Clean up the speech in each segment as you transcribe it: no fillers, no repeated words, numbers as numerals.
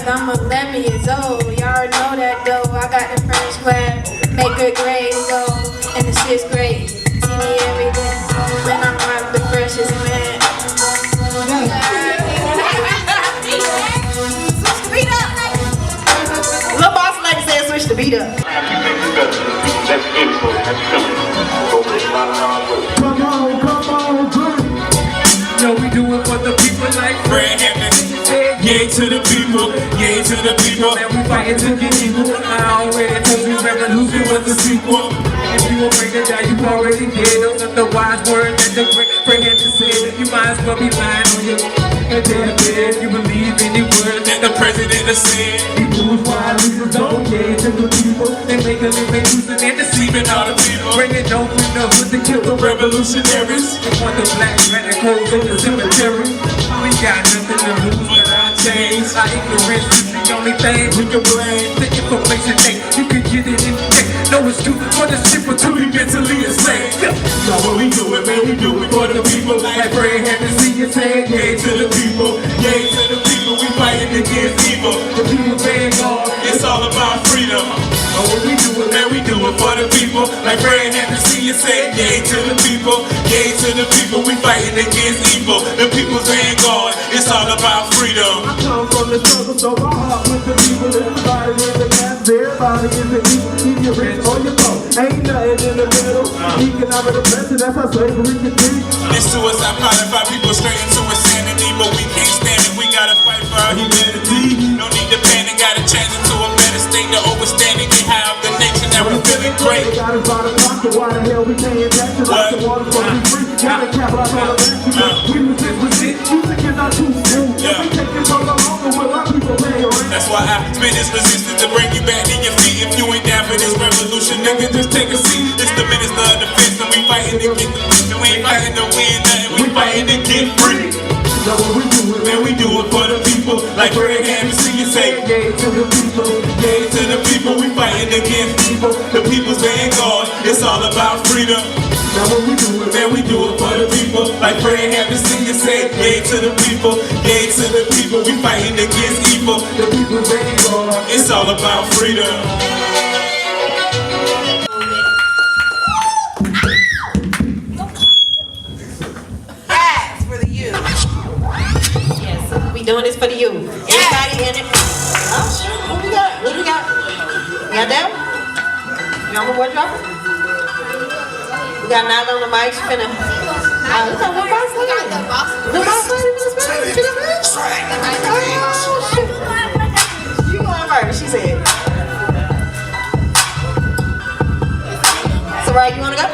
cause I'm 11 years old. Y'all already know that though. I got the first class, make good grades though. In the 6th grade, see me every day. Then I'm like the freshest man. Switch the beat up. Lil' boss lady said switch the beat up. That's info, that's coming. Come on, No, we do it for the people like Fred Hammond. Yay to the people, yay to the people. And we fighting to get equal. I already told you revolution was a sequel. If you will break it down, you already did. Those are the wise words that the great Fred Hammond said. You might as well be lying on your deathbed. You believe any word that the president has said. People who's wise leaders don't care to the people. They make a living losing and deceiving all the people. Bringing dope in the hood to kill the revolutionaries. They want the black radicals in the cemetery. We got nothing to lose but our change. Our ignorance is the only thing we can blame. The information that you can get it in check. No excuse for the simple to be mentally insane. Now when we do it, man, we do it for the people. Like Fred Hammond, see you saying yay to the people, yay to the people. We fighting against evil. The people saying God, it's all about freedom. Now when we do it, man, we do it for the people. Like Fred Hammond, see you saying yay to the people, yay to the people. We fighting against evil. The people saying God, it's all about freedom. I come from the struggle, so my heart with the people. Everybody in the class, everybody in the east. Either rich or your poor, ain't nothing in the middle. Economic oppression, that's how slavery can be. This suicide plot and five people straight into insanity, but we can't stand it. We gotta fight for our humanity. No need to panic, gotta change it to a better state to overstand and get high of the nation that we're feeling great. They got us by the pocket, why the hell we paying taxes? Like the water for be free, gotta capitalize on the rest. We resist, music is not too soon. We take it from the longer with our people paying rent. That's why I spin this resistance to bring you back to your feet. If you ain't down for this revolution, nigga, just take a seat. It's the minister of defense, and we fighting to get the peace. We ain't fighting to win nothing, we fighting to get free. Now when we do it, Man, we do it for the people. Like Fred Hammond, see you say yay to the people. yay to the people. We fighting against evil. The people saying God, it's all about freedom. Now when we do it, Man, we do it for the people. Like Fred Hammond, see you say yay to the people, yay to the people. We fighting against evil. the people saying God. It's all about freedom. Yes, for the youth. Yes, we doing this for the youth. Everybody in it. Oh shoot, what we got? What we got? You got that one? You want my boy drop it? We got Nyla on the mic. She finna. Look at what boss lady. The boss lady was finna. She done heard? Oh shoot. You going first? She said. So right, you wanna go?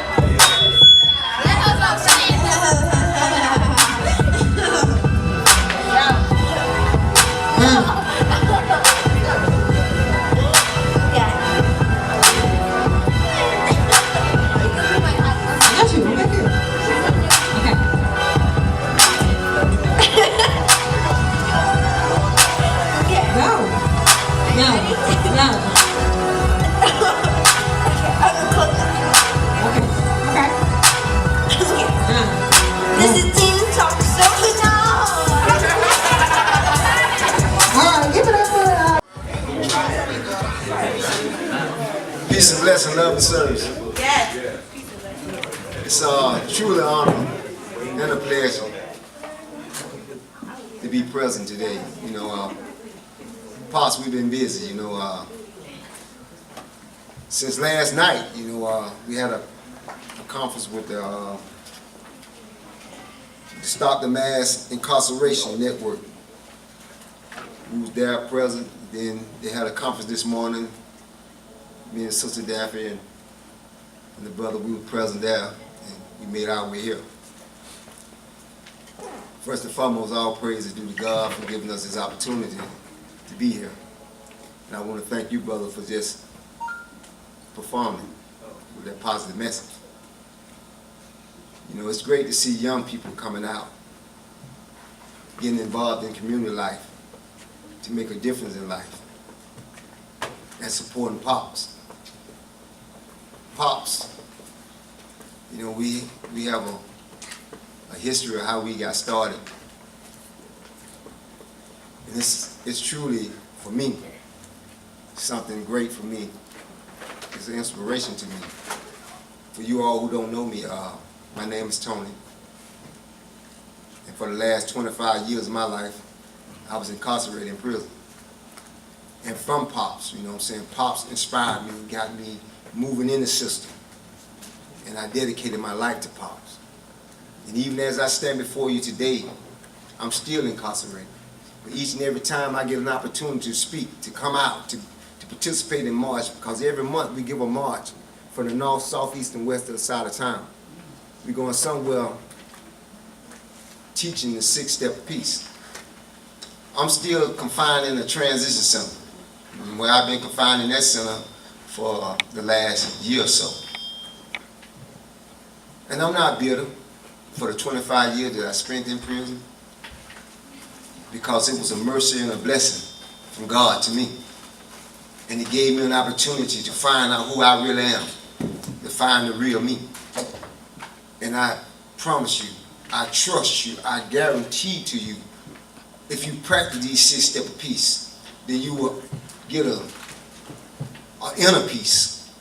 This is Team Talk So now. Alright, give it up for Peace and blessing, love and service. Yes. It's truly an honor and a pleasure to be present today. You know, P.O.P.S, we've been busy. You know, since last night. You know, we had a conference with the Stop the Mass Incarceration Network. We was there present. Then they had a conference this morning. Me and Sister Daffy and the brother, we were present there, and we made our way here. First and foremost, all praise is due to God for giving us this opportunity to be here. And I want to thank you, brother, for just performing with that positive message. You know, it's great to see young people coming out, getting involved in community life to make a difference in life, and supporting P.O.P.S. P.O.P.S, you know, we have a history of how we got started. And it's truly for me, something great for me. It's an inspiration to me. For you all who don't know me, my name is Tony. And for the last 25 years of my life, I was incarcerated in prison. And from P.O.P.S, you know what I'm saying? P.O.P.S inspired me, got me moving in the system. And I dedicated my life to P.O.P.S. And even as I stand before you today, I'm still incarcerated. But each and every time I get an opportunity to speak, to come out, to participate in march, because every month we give a march from the north, south, east, and west of the side of town. We're going somewhere teaching the 6-step of peace. I'm still confined in a transition center, where I've been confined in that center for the last year or so. And I'm not bitter for the 25 years that I spent in prison, because it was a mercy and a blessing from God to me. And He gave me an opportunity to find out who I really am, to find the real me. And I promise you, I trust you, I guarantee to you, if you practice these 6 steps of peace, then you will get an inner peace.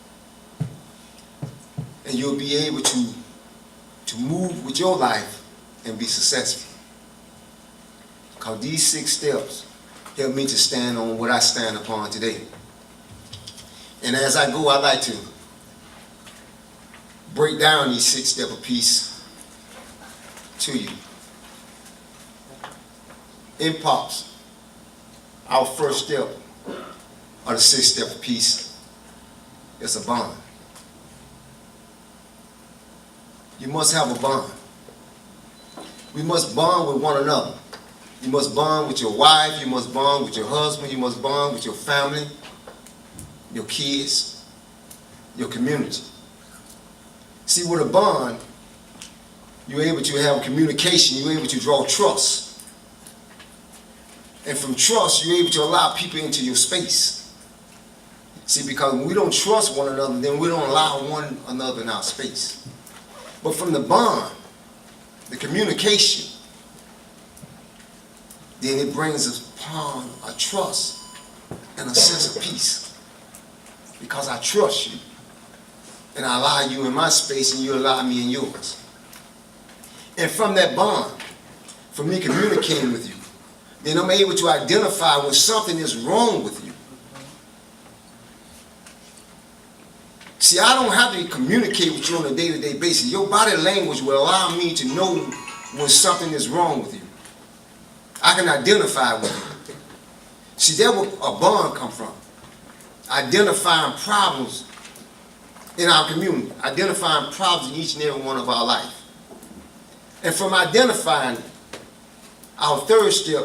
And you'll be able to move with your life and be successful. Because these 6 steps help me to stand on what I stand upon today. And as I go, I like to break down these 6 steps of peace to you. In P.O.P.S, our first step of the 6 steps of peace is a bond. You must have a bond. We must bond with one another. You must bond with your wife, you must bond with your husband, you must bond with your family, your kids, your community. See, with a bond, you're able to have communication, you're able to draw trust. And from trust, you're able to allow people into your space. See, because when we don't trust one another, then we don't allow one another in our space. But from the bond, the communication, then it brings us upon a trust and a sense of peace. Because I trust you, and I allow you in my space, and you allow me in yours. And from that bond, from me communicating with you, then I'm able to identify when something is wrong with you. See, I don't have to communicate with you on a day-to-day basis. Your body language will allow me to know when something is wrong with you. I can identify with you. See, that's where a bond come from. Identifying problems in our community. Identifying problems in each and every one of our life. And from identifying, our third step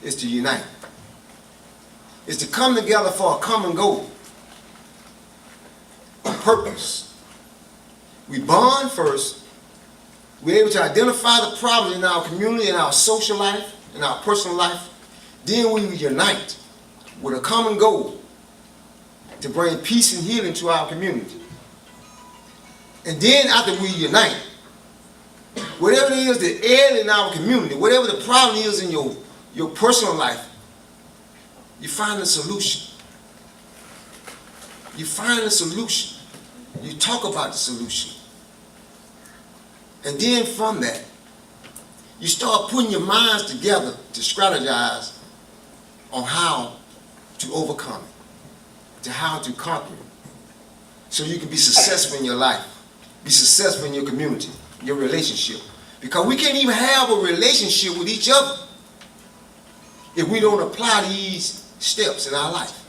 is to unite. Is to come together for a common goal. A purpose. We bond first. We're able to identify the problems in our community, in our social life, in our personal life. Then we unite with a common goal to bring peace and healing to our community. And then after we unite, whatever it is that ails in our community, whatever the problem is in your personal life, you find a solution. You find a solution. You talk about the solution. And then from that, you start putting your minds together to strategize on how to overcome it, to how to conquer it, so you can be successful in your life, be successful in your community, your relationship. Because we can't even have a relationship with each other if we don't apply these steps in our life.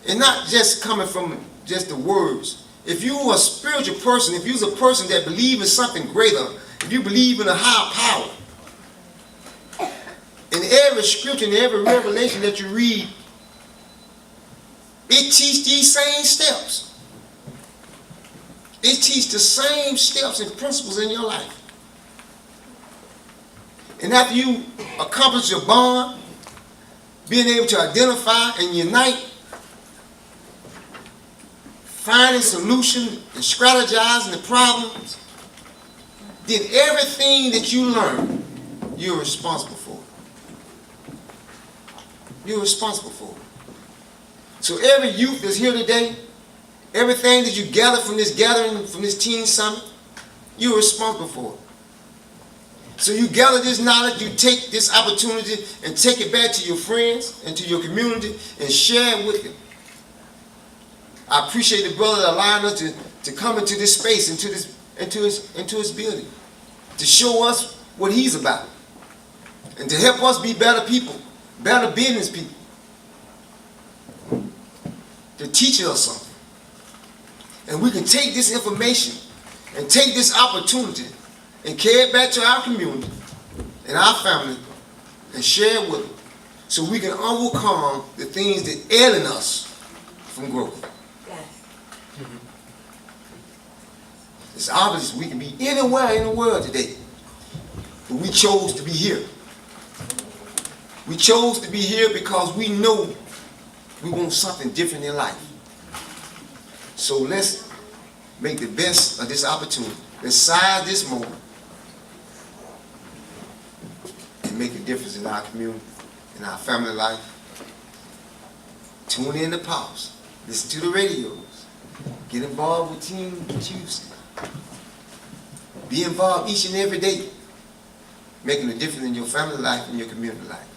And not just coming from just the words. If you're a spiritual person, if you're a person that believes in something greater, if you believe in a higher power, in every scripture, in every revelation that you read, it teaches these same steps. It teaches the same steps and principles in your life. And after you accomplish your bond, being able to identify and unite, finding solutions and strategizing the problems, then everything that you learn, you're responsible for. You're responsible for it. So every youth that's here today, everything that you gather from this gathering, from this teen summit, you're responsible for it. So you gather this knowledge, you take this opportunity and take it back to your friends and to your community and share it with them. I appreciate the brother allowing us to come into this space, into his building, to show us what he's about, and to help us be better people, better business people, to teach us something. And we can take this information and take this opportunity and carry it back to our community and our family and share it with them so we can overcome the things that ailing us from growth. It's obvious we can be anywhere in the world today, but we chose to be here. We chose to be here because we know we want something different in life. So let's make the best of this opportunity. Let's seize this moment and make a difference in our community, in our family life. Tune in to P.O.P.S. Listen to the radios. Get involved with Team Tuesday. Be involved each and every day, making a difference in your family life and your community life.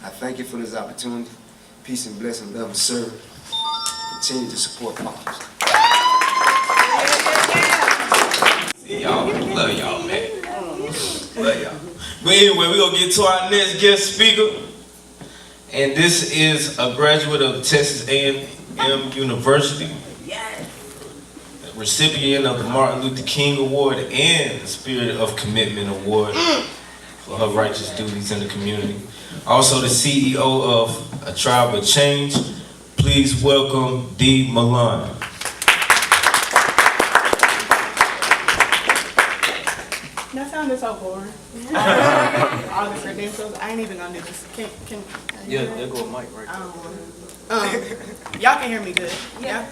I thank you for this opportunity. Peace and blessing, love and serve. Continue to support P.O.P.S. See y'all, love y'all, man. Love y'all. But anyway, we're gonna get to our next guest speaker. And this is a graduate of Texas A&M University. Recipient of the Martin Luther King Award and the Spirit of Commitment Award for her righteous duties in the community. Also the CEO of A Tribe of Change. Please welcome D. Milan. That sounded so boring. All the credentials. I ain't even gonna do this. Can Yeah, there go a mic right there. y'all can hear me good. Yeah.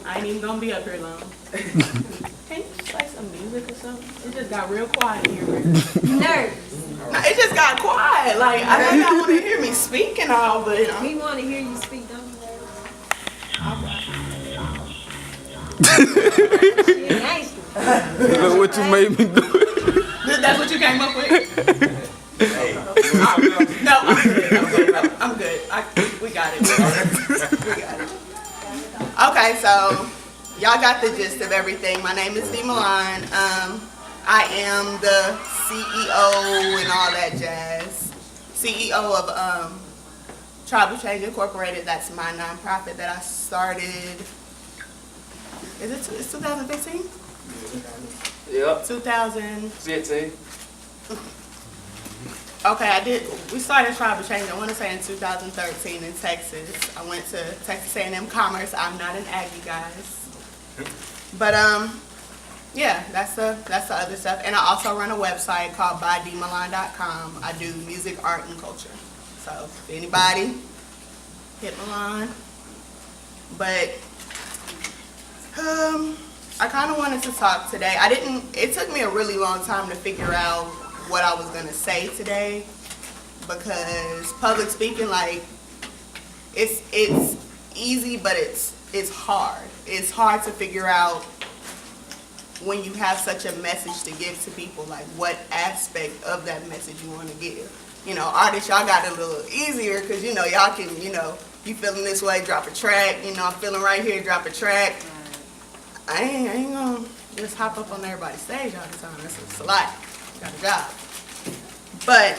I ain't even gonna be up here long. Can you play some music or something? It just got real quiet here. Nerds. It just got quiet. Like I know y'all want to hear me speak and all, but you know. We want to hear you speak, don't we? Look what you made me do. That's what you came up with? No, I'm good. We got it. We got it. Okay, so y'all got the gist of everything. My name is D. Milan. I am the CEO and all that jazz. CEO of Tribe of Change Incorporated. That's my nonprofit that I started. It's 2015? Yep. 2015. Okay, we started Tribe of Change, I want to say in 2013 in Texas. I went to Texas A&M Commerce. I'm not an Aggie, guys. But yeah, that's the other stuff. And I also run a website called bydmilan.com. I do music, art, and culture. So if anybody, hit Milan. But I kind of wanted to talk today. It took me a really long time to figure out what I was gonna say today, because public speaking, like, it's easy, but it's hard. It's hard to figure out when you have such a message to give to people, like what aspect of that message you want to give. You know, artists, y'all got it a little easier because y'all can, you feeling this way, drop a track. I'm feeling right here, drop a track. I ain't gonna just hop up on everybody's stage all the time. It's a lot. Got a job. But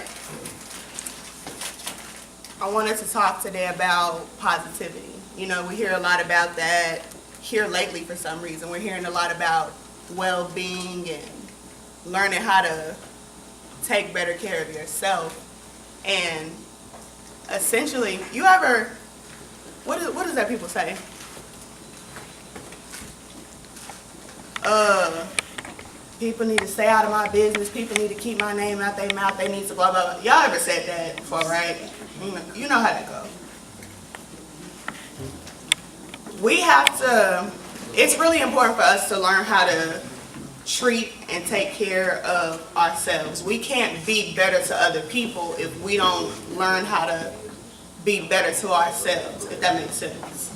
I wanted to talk today about positivity. We hear a lot about that here lately for some reason. We're hearing a lot about well-being and learning how to take better care of yourself. And essentially, what does that people say? People need to stay out of my business. People need to keep my name out their mouth. They need to blah, blah, blah. Y'all ever said that before, right? You know how that goes. We have to, it's really important for us to learn how to treat and take care of ourselves. We can't be better to other people if we don't learn how to be better to ourselves, if that makes sense.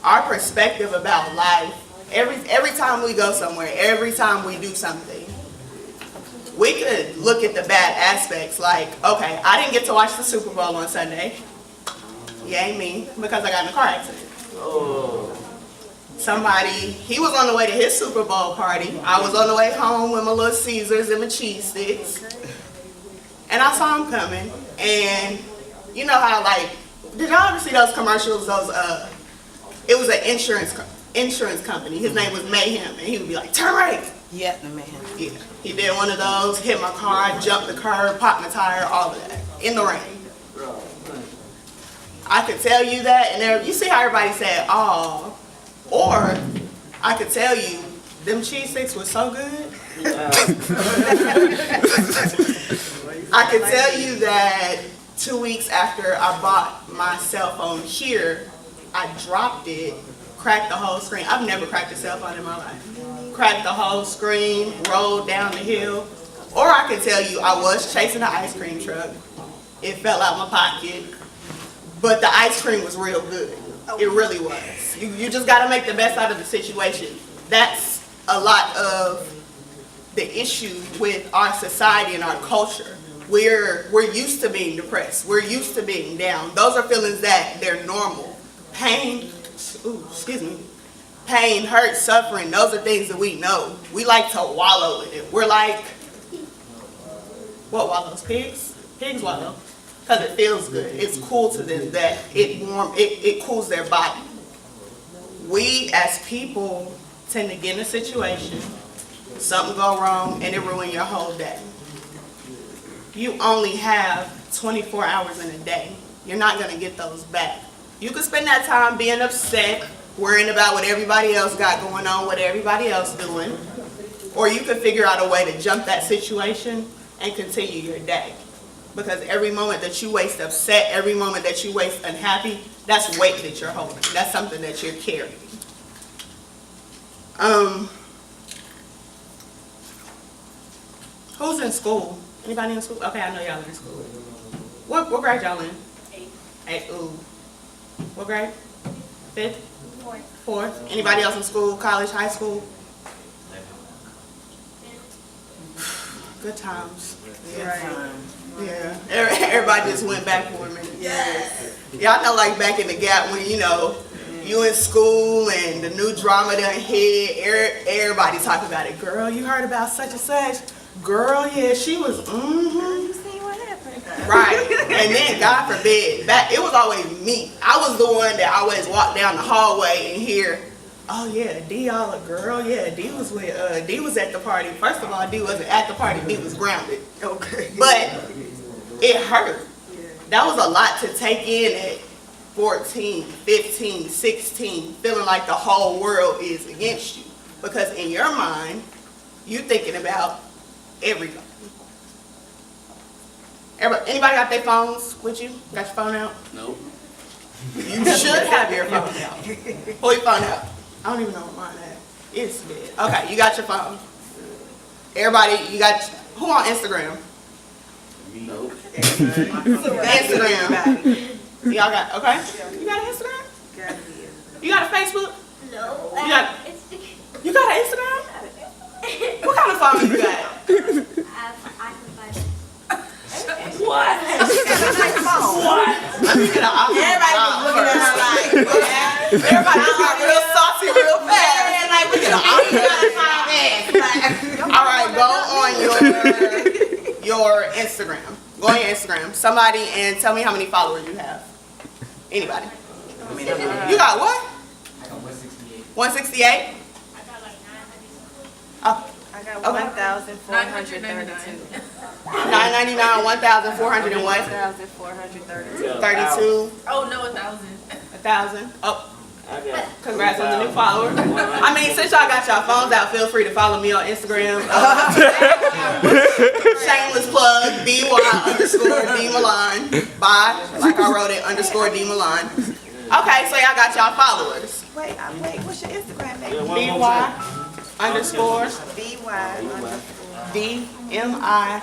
Our perspective about life, every time we go somewhere, every time we do something, we could look at the bad aspects like, okay, I didn't get to watch the Super Bowl on Sunday. Yay me, because I got in a car accident. Somebody, he was on the way to his Super Bowl party. I was on the way home with my Little Caesars and my cheese sticks. And I saw him coming. And you know how, like, did y'all ever see those commercials? It was an insurance company. His name was Mayhem. And he would be like, turn right. Yeah, the man. Yeah, he did one of those, hit my car, jumped the curb, popped my tire, all of that, in the rain. I could tell you that, and there, you see how everybody said, oh, or I could tell you, them cheese sticks were so good. I could tell you that 2 weeks after I bought my cell phone here, I dropped it, cracked the whole screen. I've never cracked a cell phone in my life. Cracked the whole screen, rolled down the hill. Or I could tell you I was chasing an ice cream truck. It fell out my pocket. But the ice cream was real good. It really was. You just got to make the best out of the situation. That's a lot of the issue with our society and our culture. We're used to being depressed. We're used to being down. Those are feelings that they're normal. Pain, pain, hurt, suffering, those are things that we know. We like to wallow in it. We're like, what wallows? Pigs? Pigs wallow. Because it feels good. It's cool to them that it cools their body. We as people tend to get in a situation, something go wrong, and it ruins your whole day. You only have 24 hours in a day. You're not going to get those back. You can spend that time being upset, worrying about what everybody else got going on, what everybody else doing. Or you can figure out a way to jump that situation and continue your day. Because every moment that you waste upset, every moment that you waste unhappy, that's weight that you're holding. That's something that you're carrying. Who's in school? Anybody in school? Okay, I know y'all in school. What grade y'all in? 8. Ooh. What grade? 5th? 4th. Anybody else in school? College, high school? Good times. Right. Yeah. Everybody just went back for a minute. Yes. Y'all know, like back in the gap when, you know, you in school and the new drama done hit, everybody talk about it. Girl, you heard about such and such? Girl, yeah, she was, You see what happened? Right. And then, God forbid, it was always me. I was the one that always walked down the hallway and hear, oh yeah, D all a girl, yeah, D was with, D was at the party. First of all, D wasn't at the party, D was grounded. Okay. But it hurt. That was a lot to take in at 14, 15, 16, feeling like the whole world is against you. Because in your mind, you're thinking about everybody. Anybody got their phones with you? Got your phone out? Nope. You should have your phone out. Pull your phone out. I don't even know what mine is. It's dead. Okay, you got your phone. Everybody, you got, who on Instagram? Nope. Instagram. Y'all got, okay? You got an Instagram? You got a Facebook? No. You got an Instagram? What kind of phone you got? What? Everybody was looking at her like, everybody got real saucy real fast. Like, look at her. All right, go on your Instagram. Go on your Instagram. Somebody, and tell me how many followers you have. Anybody? You got what? 168. Oh. I got 1,432. 999, 1,400 and what? 1,432. 32. Oh no, 1,000. 1,000. Oh. Congrats on the new follower. I mean, since y'all got y'all phones out, feel free to follow me on Instagram. Shameless plug, BY_D Milan. By, like I wrote it, _D Milan. Okay, so y'all got y'all followers. Wait, what's your Instagram name? BY_D BY_DMILAN.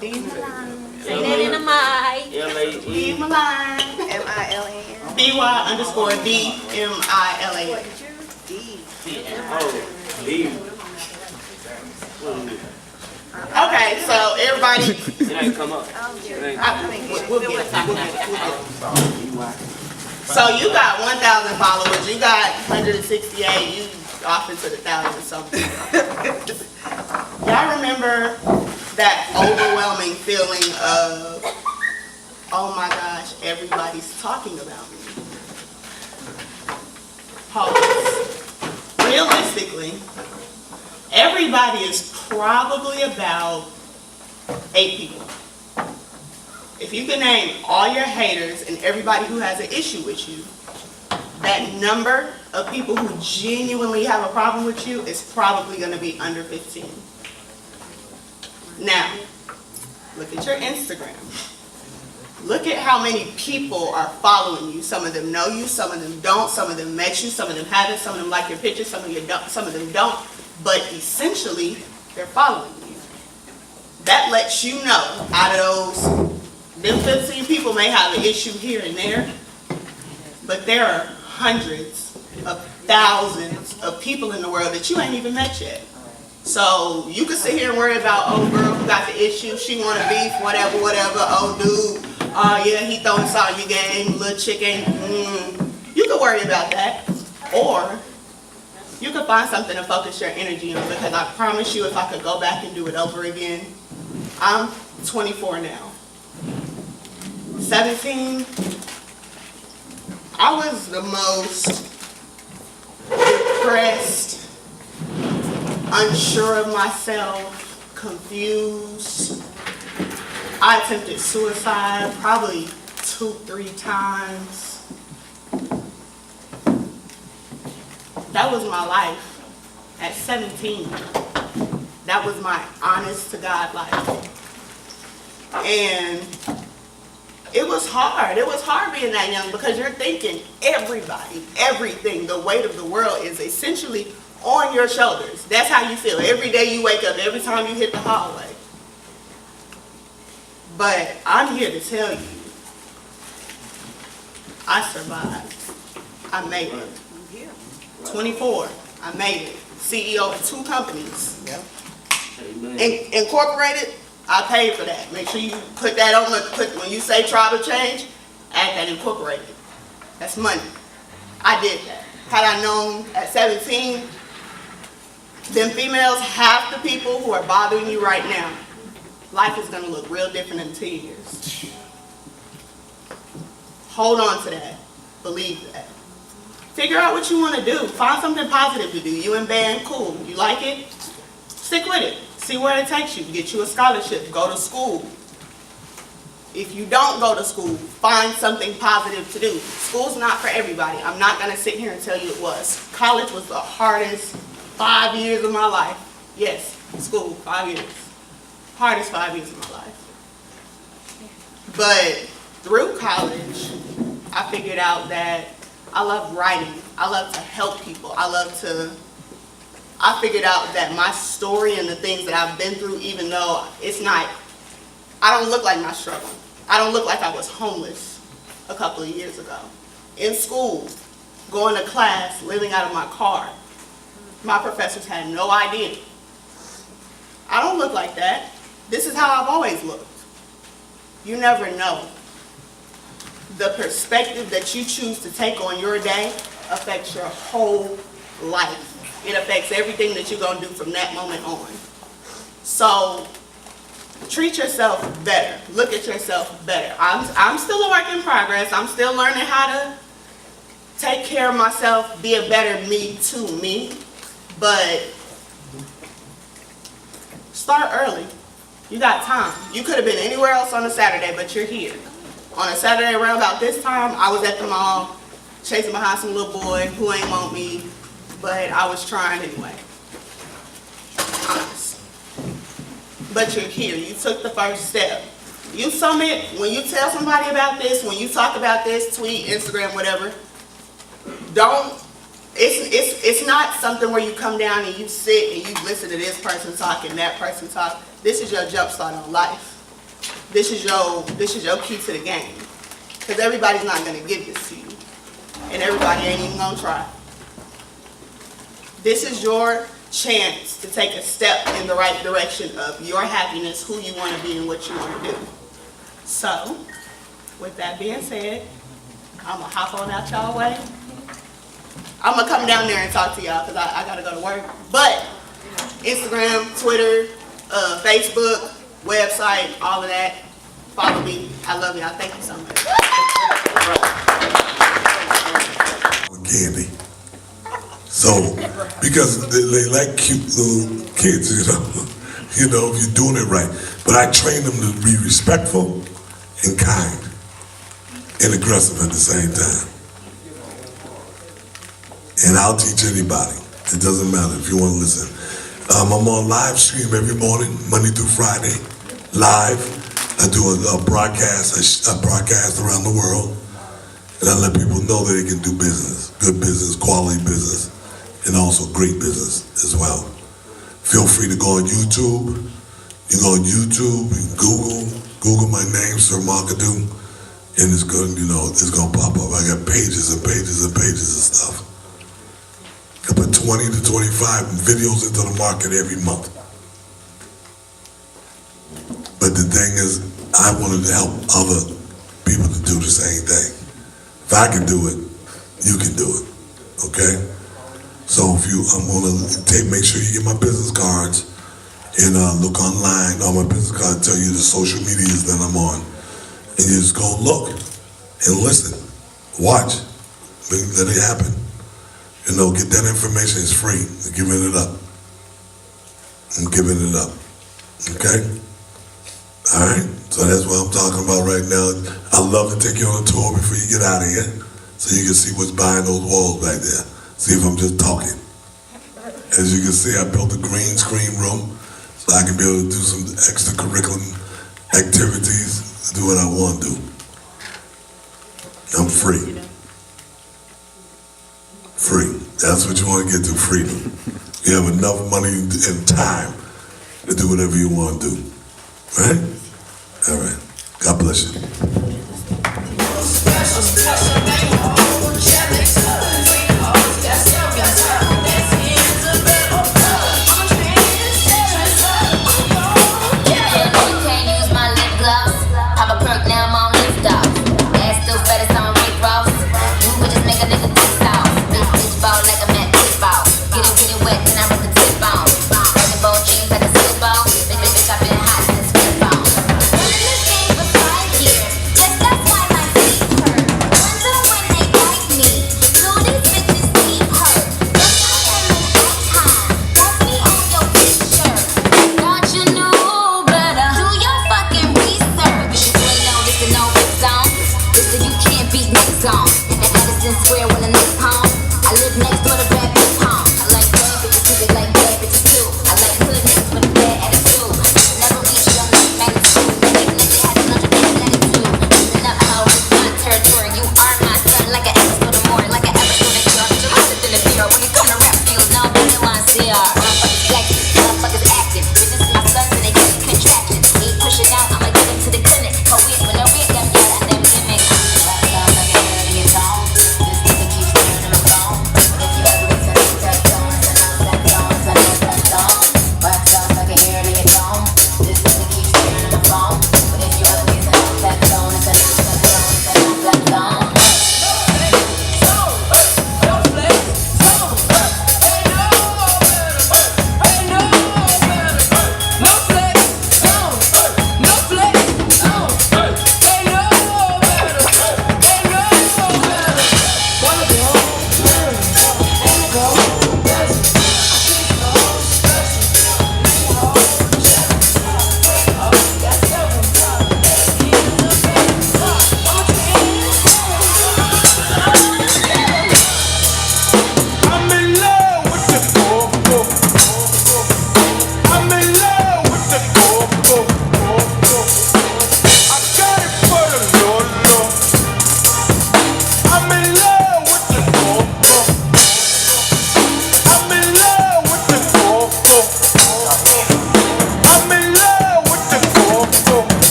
D. Say that in a mic. D. Milan. M-I-L-A-N. BY_DMILAN. Okay, so everybody. It ain't come up. We'll get it. So you got 1,000 followers. You got 168. You off into the thousands something. Y'all remember that overwhelming feeling of, oh my gosh, everybody's talking about me. Pause. Realistically, everybody is probably about 8 people. If you can name all your haters and everybody who has an issue with you, that number of people who genuinely have a problem with you is probably going to be under 15. Now, look at your Instagram. Look at how many people are following you. Some of them know you, some of them don't, some of them met you, some of them haven't, some of them like your pictures, some of them don't. But essentially, they're following you. That lets you know, out of those, them 15 people may have an issue here and there, but there are hundreds of thousands of people in the world that you ain't even met yet. So you can sit here and worry about, oh girl who got the issue, she want to beef, whatever, oh dude, yeah, he throwing salt in your game, little chick ain't, You can worry about that. Or you can find something to focus your energy on, because I promise you, if I could go back and do it over again, I'm 24 now. 17, I was the most depressed, unsure of myself, confused. I attempted suicide probably 2-3 times. That was my life at 17. That was my honest to God life. And it was hard. It was hard being that young, because you're thinking everybody, everything, the weight of the world is essentially on your shoulders. That's how you feel every day you wake up, every time you hit the hallway. But I'm here to tell you, I survived. I made it. 24, I made it. CEO of 2 companies. Incorporated, I paid for that. Make sure you put that on when you say tribal change, add that incorporated. That's money. I did that. Had I known at 17, them females, half the people who are bothering you right now, life is gonna look real different in 10 years. Hold on to that. Believe that. Figure out what you want to do. Find something positive to do. You in band, cool. You like it? Stick with it. See where it takes you. Get you a scholarship. Go to school. If you don't go to school, find something positive to do. School's not for everybody. I'm not going to sit here and tell you it was. College was the hardest 5 years of my life. Yes, school, 5 years. Hardest 5 years of my life. But through college, I figured out that I love writing. I love to help people. I figured out that my story and the things that I've been through, even though I don't look like my struggle. I don't look like I was homeless a couple of years ago. In school, going to class, living out of my car. My professors had no idea. I don't look like that. This is how I've always looked. You never know. The perspective that you choose to take on your day affects your whole life. It affects everything that you're going to do from that moment on. So treat yourself better. Look at yourself better. I'm still a work in progress. I'm still learning how to take care of myself, be a better me to me. But start early. You got time. You could have been anywhere else on a Saturday, but you're here. On a Saturday around about this time, I was at the mall chasing behind some little boy who ain't want me, but I was trying anyway. Honest. But you're here. You took the first step. You submit, when you tell somebody about this, when you talk about this, tweet, Instagram, whatever, it's not something where you come down and you sit and you listen to this person talk and that person talk. This is your jump start on life. this is your key to the game. Because everybody's not gonna give this to you. And everybody ain't even gonna try. This is your chance to take a step in the right direction of your happiness, who you wanna be and what you wanna do. So, with that being said, I'm gonna hop on out y'all way. I'm gonna come down there and talk to y'all because I gotta go to work. But Instagram, Twitter, Facebook, website, all of that. Follow me. I love y'all. Thank you so much. Candy. So, because they like cute little kids, you know, if you're doing it right. But I train them to be respectful and kind and aggressive at the same time. And I'll teach anybody. It doesn't matter if you want to listen. I'm on live stream every morning, Monday through Friday, live. I do a broadcast around the world, and I let people know that they can do business, good business, quality business, and also great business as well. Feel free to go on YouTube. You go on YouTube and Google my name, Sir Markadoo, and it's good, it's gonna pop up. I got pages and pages and pages of stuff. I put 20 to 25 videos into the market every month. But the thing is, I wanted to help other people to do the same thing. If I can do it, you can do it, okay? So I'm gonna make sure you get my business cards and look online. All my business cards tell you the social medias that I'm on. And you just go look and listen, watch, let it happen. Get that information, it's free. I'm giving it up. Okay? All right? So that's what I'm talking about right now. I'd love to take you on a tour before you get out of here so you can see what's behind those walls back there. See if I'm just talking. As you can see, I built a green screen room so I can be able to do some extracurricular activities, do what I want to do. I'm free. Free. That's what you want to get to, freedom. You have enough money and time to do whatever you want to do. Right? All right. God bless you.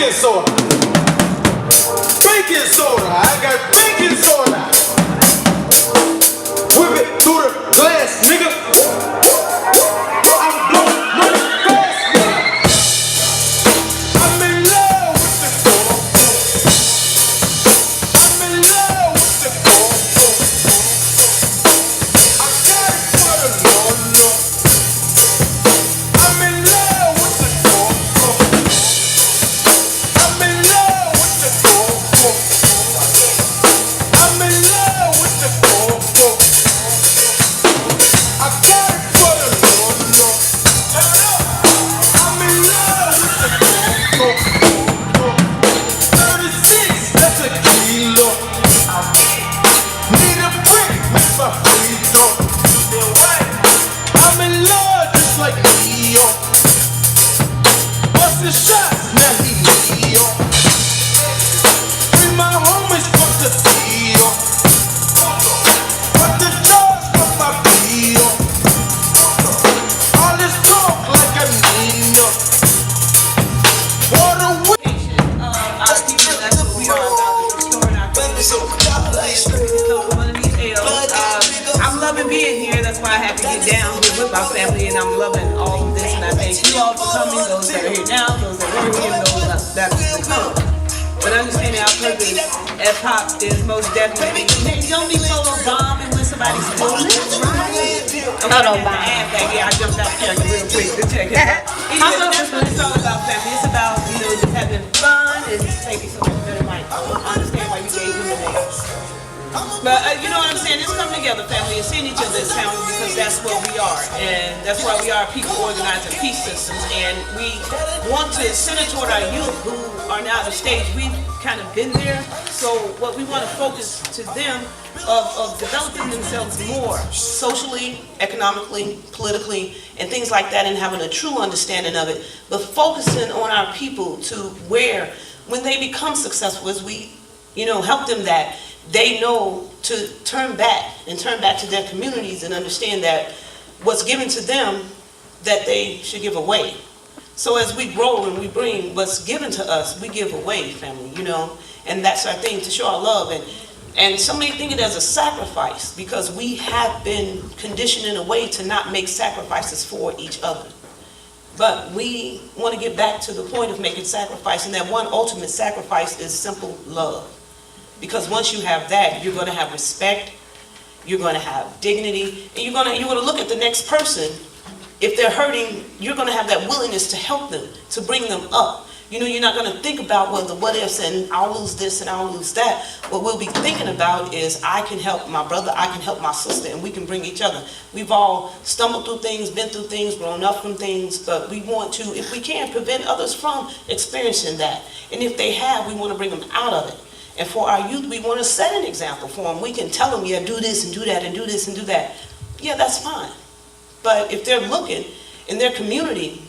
baking soda. Baking soda. I got baking soda. Whip it through the glass, nigga. I'm blowing really fast, nigga. I'm in love with the coke. I'm in love with the coke. I got it for the Lord, Lord. I'm in love with the coke. I'm in love with the coke. I'm in love with the coke. I got it for the Lord, Lord. I'm in love with the coke. 36, that's a kilo. Need a brick with my feet on. I'm in love just like Leo. Bustin' shots, now he Leo. Bring my homies from the Leo. Put the dogs from my Leo. All this talk like a Nino. Water with Our people, that's what we are about, is restoring our community. One of these L's. I'm loving being here, that's why I have to get down here with my family, and I'm loving all of this, and I thank you all for coming, those that are here now, those that were here, and those that will come. But understanding our purpose at P.O.P.S is most definitely, don't be solo bombing when somebody's holding it. Solo bomb. Yeah, I jumped out there real quick to check it out. Anyway, that's what it's all about, family. It's about, just having fun and taking something better might. I understand why you gave him the name. But you know what I'm saying? It's coming together, family, and seeing each other as family, because that's what we are. And that's why we are people organizing peace systems. And we want to center toward our youth who are now at a stage we've kind of been there. So what we want to focus to them of developing themselves more socially, economically, politically, and things like that, and having a true understanding of it. But focusing on our people to where, when they become successful, as we, help them that they know to turn back to their communities and understand that what's given to them that they should give away. So as we grow and we bring what's given to us, we give away, family, and that's our thing, to show our love. And so many think it as a sacrifice, because we have been conditioned in a way to not make sacrifices for each other. But we want to get back to the point of making sacrifice, and that one ultimate sacrifice is simple love. Because once you have that, you're going to have respect, you're going to have dignity, and you're going to look at the next person. If they're hurting, you're going to have that willingness to help them, to bring them up. You're not going to think about, well, the what ifs and I'll lose this and I'll lose that. What we'll be thinking about is I can help my brother, I can help my sister, and we can bring each other. We've all stumbled through things, been through things, grown up from things, but we want to, if we can, prevent others from experiencing that. And if they have, we want to bring them out of it. And for our youth, we want to set an example for them. We can tell them, yeah, do this and do that and do this and do that. Yeah, that's fine. But if they're looking and their community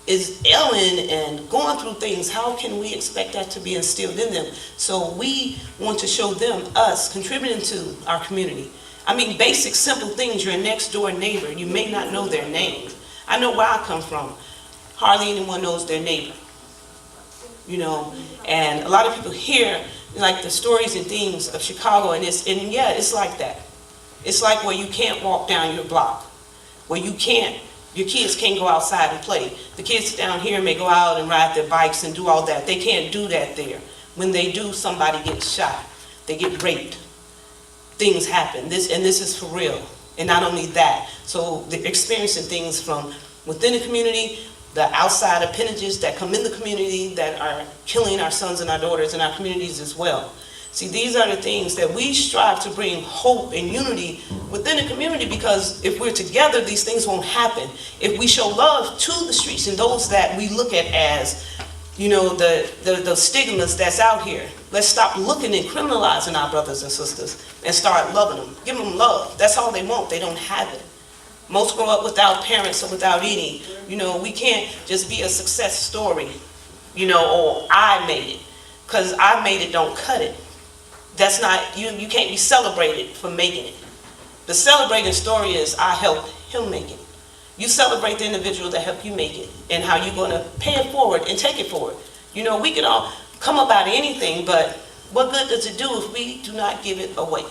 is ailing and going through things, how can we expect that to be instilled in them? So we want to show them, us, contributing to our community. I mean, basic, simple things. Your next door neighbor, you may not know their name. I know where I come from. Hardly anyone knows their neighbor. And a lot of people hear like the stories and things of Chicago, and yeah, it's like that. It's like where you can't walk down your block, where your kids can't go outside and play. The kids down here may go out and ride their bikes and do all that. They can't do that there. When they do, somebody gets shot. They get raped. Things happen. This is for real. And not only that, so they're experiencing things from within the community, the outside appendages that come in the community that are killing our sons and our daughters in our communities as well. See, these are the things that we strive to bring hope and unity within the community, because if we're together, these things won't happen. If we show love to the streets and those that we look at as, the stigmas that's out here, let's stop looking and criminalizing our brothers and sisters and start loving them. Give them love. That's all they want. They don't have it. Most grow up without parents or without any. We can't just be a success story, or I made it. Because I made it don't cut it. That's not, you can't be celebrated for making it. The celebrating story is I helped him make it. You celebrate the individual that helped you make it and how you're going to pay it forward and take it forward. You know, we can all come up out of anything, but what good does it do if we do not give it away?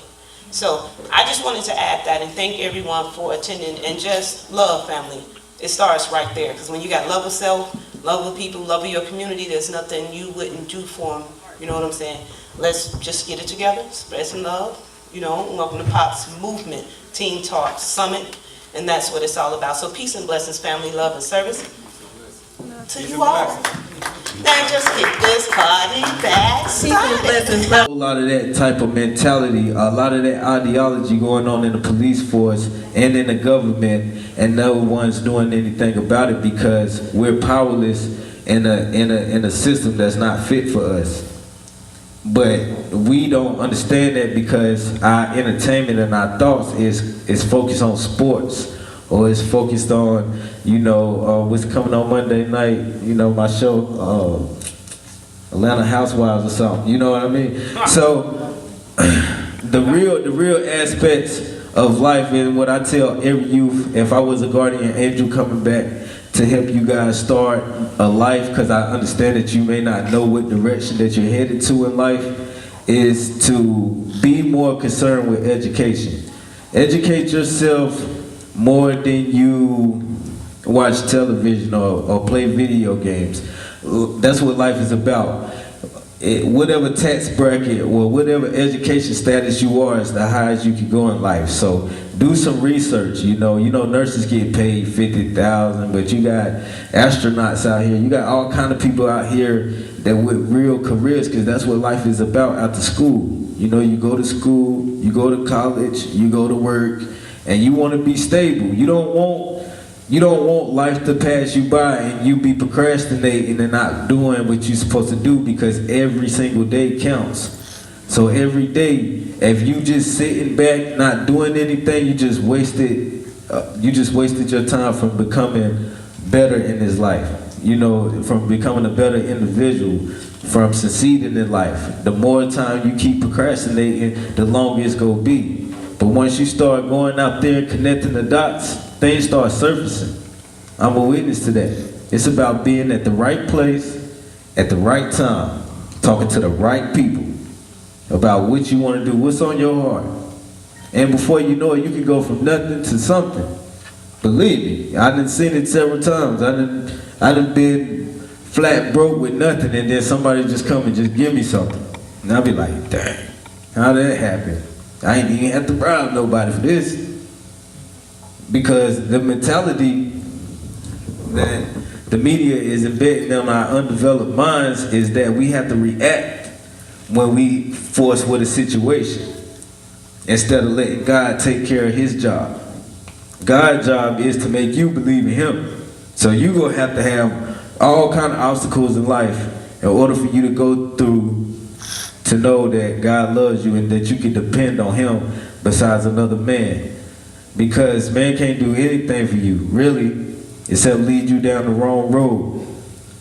So I just wanted to add that and thank everyone for attending, and just love, family. It starts right there, because when you got love of self, love of people, love of your community, there's nothing you wouldn't do for them. You know what I'm saying? Let's just get it together, spread some love. You know, welcome to P.O.P.S movement, Team Talk Summit, and that's what it's all about. So peace and blessings, family, love and service to you all. Now just get this party back started. A lot of that type of mentality, a lot of that ideology going on in the police force and in the government, and no one's doing anything about it because we're powerless in a system that's not fit for us. But we don't understand that because our entertainment and our thoughts is focused on sports, or it's focused on, you know, what's coming on Monday night, you know, my show, Atlanta Housewives or something, you know what I mean? So the real aspects of life, and what I tell every youth, if I was a guardian angel coming back to help you guys start a life, because I understand that you may not know what direction that you're headed to in life, is to be more concerned with education. Educate yourself more than you watch television or play video games. That's what life is about. Whatever tax bracket or whatever education status you are is the highest you can go in life. So do some research. You know nurses get paid $50,000, but you got astronauts out here. You got all kind of people out here that with real careers, because that's what life is about after school. You know, you go to school, you go to college, you go to work, and you want to be stable. You don't want life to pass you by and you be procrastinating and not doing what you're supposed to do, because every single day counts. So every day, if you just sitting back not doing anything, you just wasted your time from becoming better in this life. You know, from becoming a better individual, from succeeding in life. The more time you keep procrastinating, the longer it's gonna be. But once you start going out there and connecting the dots, things start surfacing. I'm a witness to that. It's about being at the right place, at the right time, talking to the right people about what you want to do, what's on your heart. And before you know it, you can go from nothing to something. Believe me, I done seen it several times. I done been flat broke with nothing, and then somebody just come and just give me something. And I'll be like, dang, how did that happen? I ain't even have to bribe nobody for this. Because the mentality that the media is embedding in our undeveloped minds is that we have to react when we forced with a situation, instead of letting God take care of his job. God's job is to make you believe in him. So you're going to have all kind of obstacles in life in order for you to go through to know that God loves you and that you can depend on him besides another man. Because man can't do anything for you, really, except lead you down the wrong road.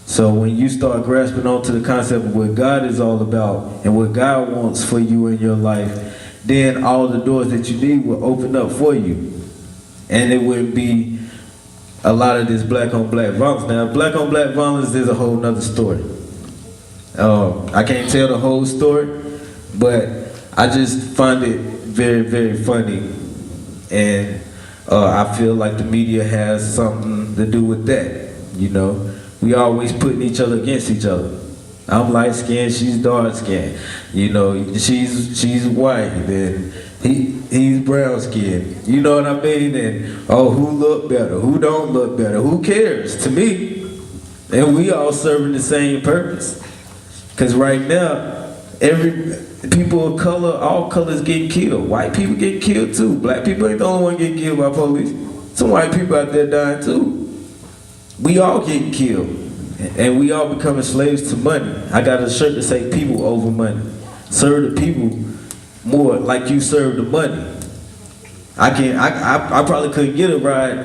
So when you start grasping onto the concept of what God is all about and what God wants for you in your life, then all the doors that you need will open up for you. And it wouldn't be a lot of this black on black violence. Now, black on black violence is a whole nother story. I can't tell the whole story, but I just find it very, very funny. And I feel like the media has something to do with that. You know, we always putting each other against each other. I'm light skinned, she's dark skinned. You know, she's white, and he's brown skinned. You know what I mean? And oh, who look better? Who don't look better? Who cares? To me, and we all serving the same purpose. Cause right now, people of color, all colors getting killed. White people get killed too. Black people ain't the only one getting killed by police. Some white people out there dying too. We all getting killed. And we all becoming slaves to money. I got a shirt that say people over money. Serve the people more like you serve the money. I probably couldn't get a ride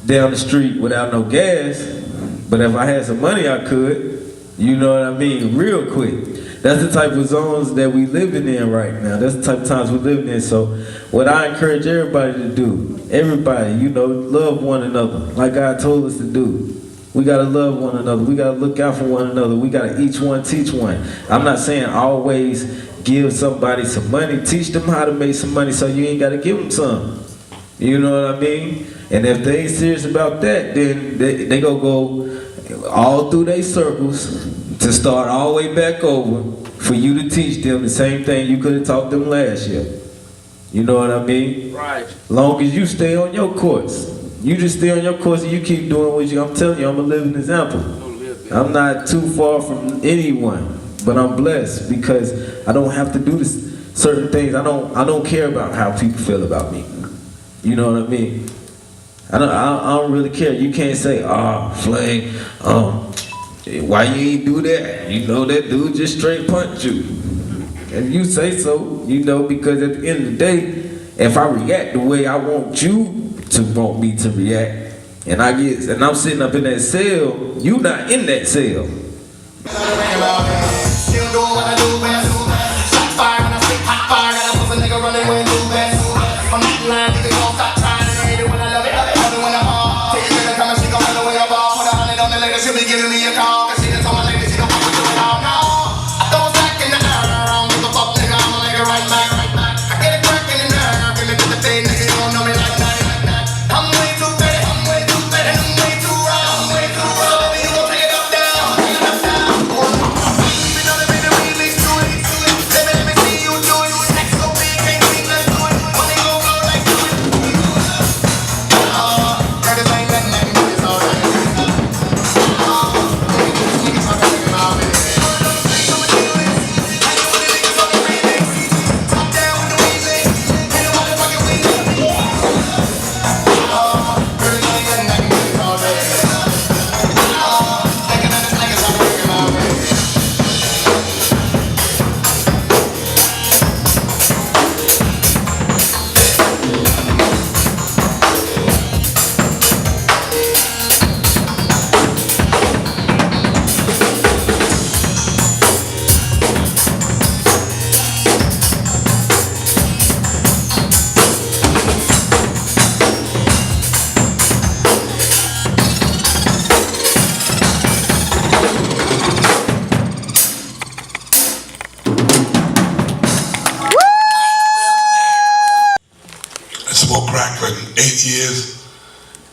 down the street without no gas, but if I had some money I could. You know what I mean? Real quick. That's the type of zones that we living in right now. That's the type of times we're living in. So what I encourage everybody to do, everybody, you know, love one another like God told us to do. We gotta love one another. We gotta look out for one another. We gotta each one teach one. I'm not saying always give somebody some money. Teach them how to make some money so you ain't gotta give them some. You know what I mean? And if they ain't serious about that, then they gonna go all through their circles to start all the way back over for you to teach them the same thing you could have taught them last year. You know what I mean? Right. Long as you stay on your course. You just stay on your course and you keep doing what I'm telling you, I'm a living example. I'm not too far from anyone, but I'm blessed because I don't have to do this certain things. I don't care about how people feel about me. You know what I mean? I don't really care. You can't say, Flame, why you ain't do that? You know that dude just straight punched you. And you say so, you know, because at the end of the day, if I react the way I want you to want me to react, and I'm sitting up in that cell, you not in that cell.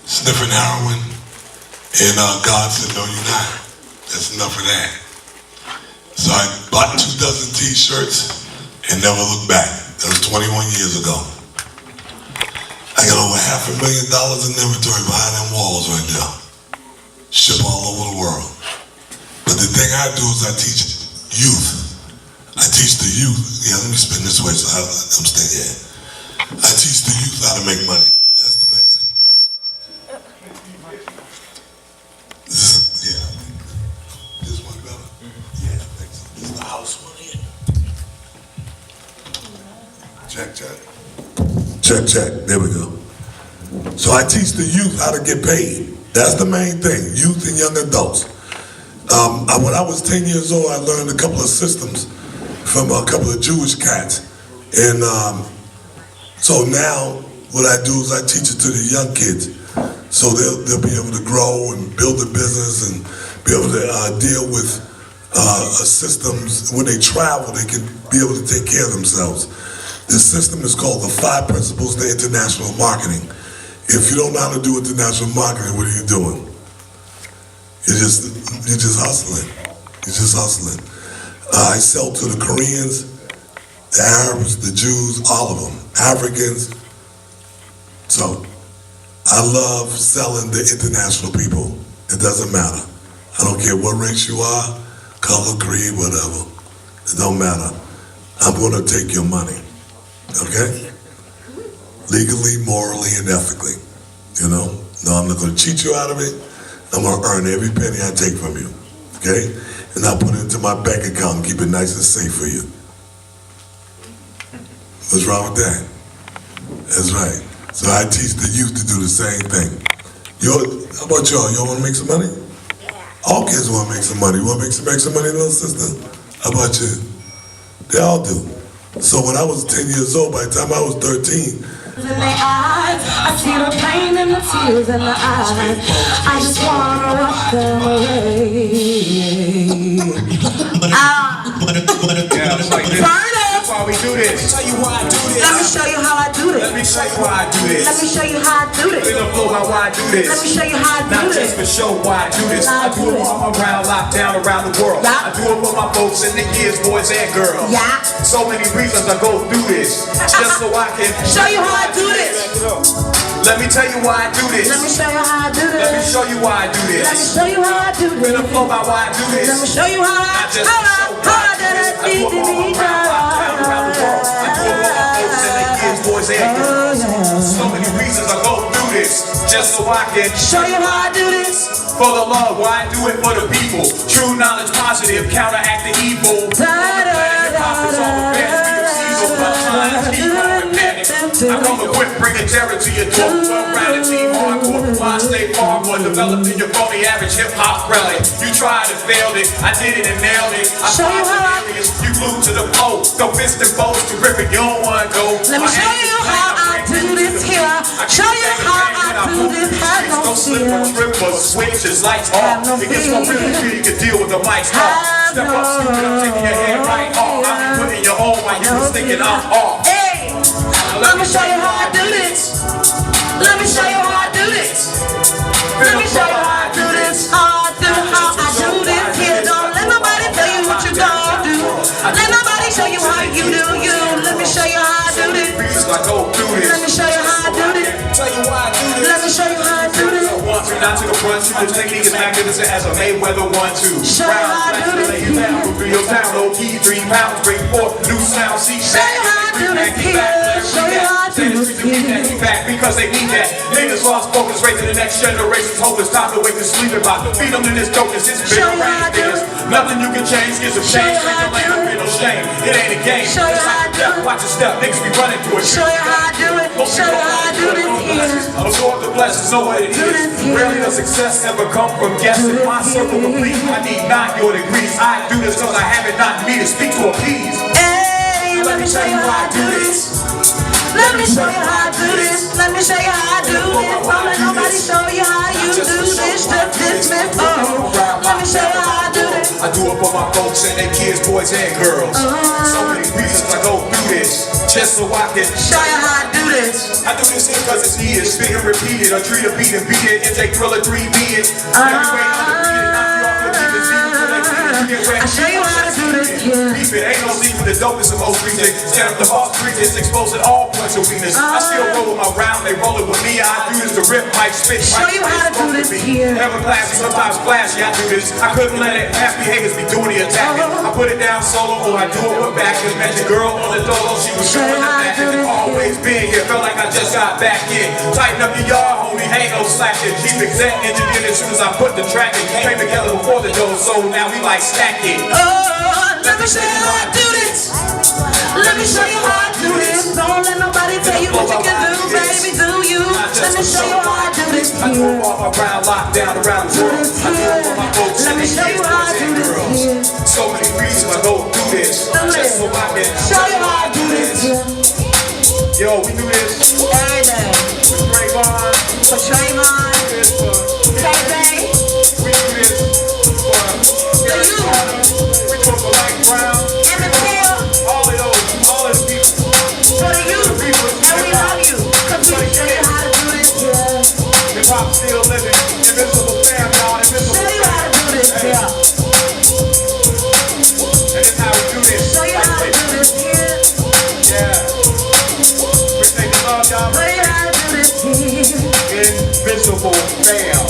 Sniffing heroin, and God said, no, you're not. That's enough of that. So I bought 2 dozen t-shirts and never looked back. That was 21 years ago. I got over $500,000 in inventory behind them walls right now. Ship all over the world. But the thing I do is I teach youth. I teach the youth. Yeah, let me spin this way so I'm staying here. I teach the youth how to make money. That's the method. This one better? Yeah, I think so. This is the house one here. Check. There we go. So I teach the youth how to get paid. That's the main thing, youth and young adults. When I was 10 years old, I learned a couple of systems from a couple of Jewish cats. And so now what I do is I teach it to the young kids. So they'll be able to grow and build a business and be able to deal with systems. When they travel, they can be able to take care of themselves. This system is called the 5 Principles to International Marketing. If you don't know how to do international marketing, what are you doing? You're just hustling. I sell to the Koreans, the Arabs, the Jews, all of them, Africans. So I love selling to international people. It doesn't matter. I don't care what race you are, color, creed, whatever. It don't matter. I'm going to take your money. Okay? Legally, morally, and ethically. You know? No, I'm not going to cheat you out of it. I'm going to earn every penny I take from you. Okay? And I'll put it into my bank account and keep it nice and safe for you. What's wrong with that? That's right. So I teach the youth to do the same thing. How about y'all? Y'all want to make some money? All kids want to make some money. You want to make some money, little sister? How about you? They all do. So when I was 10 years old, by the time I was 13, In their eyes, I see the pain and the tears in the eyes. I just wanna rock them away. Yeah, it's like this. That's why we do this. Let me show you how I do this. Let me show you how I do this. Let me show you how I do this. We're gonna flow about why I do this. Let me show you how I do Not this. just for show why I do this. I do it while I'm around, locked down around the world. I do it for my folks in the kids, boys and girls. Yeah. So many reasons I go through this. Just so I can show you how I do this. Let me tell you why I do this. Let me show you how I do this. Let me show you why I do this. Let me show you how I do this. We're gonna flow about why I do this. Let me show you how I do this. I do it while I'm around, locked down around the world. I do it for my folks and the kids, boys and girls. So many reasons I go through this. Just so I can show you how I do this. For the love, why I do it for the people. True knowledge, positive, counteract the evil. I come equipped, bringing terror to your door. Well-rounded team, hardcore. Why stay far more developed than your phony average hip-hop relic. You tried and failed it, I did it and nailed it. I show you how you glued to the flow. Go fist and foes to rip it, you don't want to go. Let me show you how I do this here. Show you how I do this. Have no fear. Switches, lights off. It gets more really clear, you can deal with the mics off. Step up, stupid, I'm taking your head right off. I'm putting your own while you was thinking I'm off. Hey, let me show you how I do this. Let me show you how I do this. Let me show you how I do this. How I do this here. Don't let nobody tell you what you don't do. Let nobody show you how you do you. Let me show you how I do this. Let me show you how I do this. Tell you why I do this. Let me show you how I do this. One, two, not to the front, two, the technique is magnificent as a Mayweather 1-2. Show you how I do this. Lay you down, move through your town, low key, 3 pounds, bring forth new sound, see Show you how I do this here. Show you how I do this here. Back because they need that. Niggas lost focus, raising the next generation's hopeless. Time to wake and sleep about. Feed them to this dopeness, it's been arranged. Nothing you can change, gives a change. Straight to land, no shame. It ain't a game. Show you how I do it. Watch your step, niggas be running through it. Show you how I do it. Show you how I do this here. Absorb the blessings, know what it is. Rarely does success ever come from guessing. My circle complete, I need not your degrees. I do this cause I have it not me to speak to appease. Hey, let me show you how I do this. Let me show you how I do this. Let me show you how I do this. Don't let nobody show you how you do this. Just dismiss. Let me show you how I do this. I do it for my folks and their kids, boys and girls. So many reasons I go through this. Just so I can show you how I do this. I do this here cause it's needed. Spit and repeat it. Or treat a beat and beat it. NJ Thriller 3 beat it. I show you how to do this, yeah. Beef it, ain't no need for the dopest of most reasons. Stand up the boss preachers, exposing all points of weakness. I still roll with my round, they roll it with me. I do this to rip, mic, spit, show you how to do this here. Ever classy, sometimes flashy, I do this. I couldn't let it past behaviors be doing the attacking. I put it down solo, or I do it with back. And met your girl on the dolo, she was doing the back. And always being here, felt like I just got back in. Tighten up your yard, homie, ain't no slacking. Keep exact engineered as soon as I put the track in. Came together before the dough, so now we like stacking. Let me show you how I do this. Let me show you how I do this. Don't let nobody tell you what you can do, baby. Do you? Let me show you how I do this here. I do it all around, locked down around the world. I do it for my folks. Let me show you how I do this here. So many reasons I go through this. Just so I can show you how I do this here. Yo, we do this. Every day. For Trayvon. For Trayvon. Tay-Tay. We do this for you. For Mike Brown, all of the people, for the youth, and we love you, cause we show you how to do this, yeah. Hip hop still living, invisible fam, y'all, invisible show you how to do this, yeah. And this how we do this. Show you how to do this, yeah. Yeah. Appreciate the love, y'all. Show you how to do this, yeah. Invisible fam.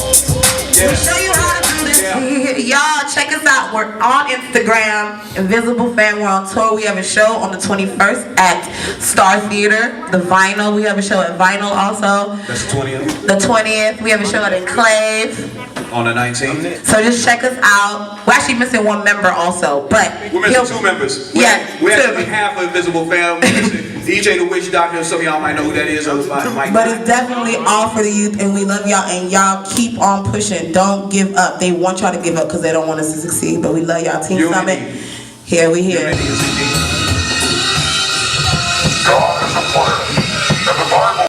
Yeah. We show you how to do this, yeah. Y'all check us out. We're on Instagram, Invisible Fan. We're on tour. We have a show on the 21st at Star Theater. The Vinyl. We have a show at Vinyl also. That's the 20th. The 20th. We have a show at Enclave. On the 19th. So just check us out. We're actually missing one member also, but we're missing 2 members. Yeah, we're actually half of Invisible Fam. DJ the Witch Doctor. Some of y'all might know who that is. But it's definitely all for the youth, and we love y'all, and y'all keep on pushing. Don't give up. They want y'all to give up because they don't want us to succeed, but we love y'all. Team Summit. Here we here. God is a player.